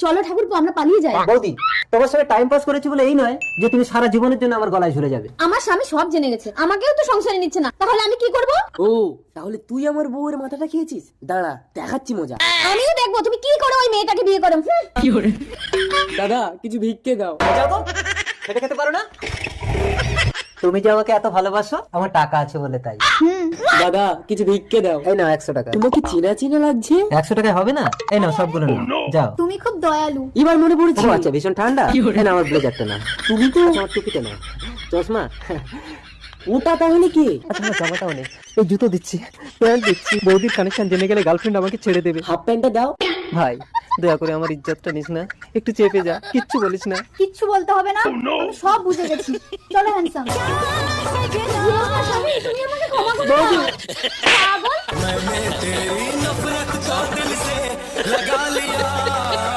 চলো ঠাকুরপো আমরা পালিয়ে যাই। বৌদি, তোমার সঙ্গে টাইম পাস করেছি বলে এই নয় যে তুমি সারা জীবনের জন্য আমার গলায় ঝুলে যাবে। আমার স্বামী সব জেনে গেছে, আমাকেও তো সংসারে নিচ্ছে না, তাহলে আমি কি করব? ও তাহলে তুই আমার বউয়ের মাথাটা খেয়েছিস? দাঁড়া দেখাচ্ছি মজা। আমিও দেখবো তুমি কি করো ওই মেয়েটাকে বিয়ে করো। দাদা কিছু ভিক্ষে দাও। যাও তো, খেতে খেতে পারো না? তুমি যে আমাকে এত ভালোবাসো, আমার টাকা আছে বলে তাই। দাদা কিছু ভিক্ষে দাও। এই নাও 100 টাকা। তোমাকে চেনা চেনা লাগছে। 100 টাকায় হবে না? এই নাও সবগুলো নাও, যাও। তুমি খুব দয়ালু। এবার মনে পড়েছে। ও আচ্ছা, ভীষণ ঠান্ডা। এই নাও আমার ব্লেজারটা নাও। তুমি তো আমার টুপিটা নাও। চশমা। ওটা তাহলে কি? আচ্ছা আমার জামাটাও নেই। এই জুতো দিচ্ছি, প্যান্ট দিচ্ছি। বৌদির কানেকশন জেনে গেলে গার্লফ্রেন্ড আমাকে ছেড়ে দেবে। হাফ প্যান্টটা দাও। ভাই দয়া করে আমার ইজ্জতটা নিস না, একটু চেপে যা, কিচ্ছু বলিস না। কিচ্ছু বলতে হবে না, আমি সব বুঝে গেছি। চলো হ্যান্ডসাম। তুমি আমাকে ক্ষমা করে দাও। পাগল।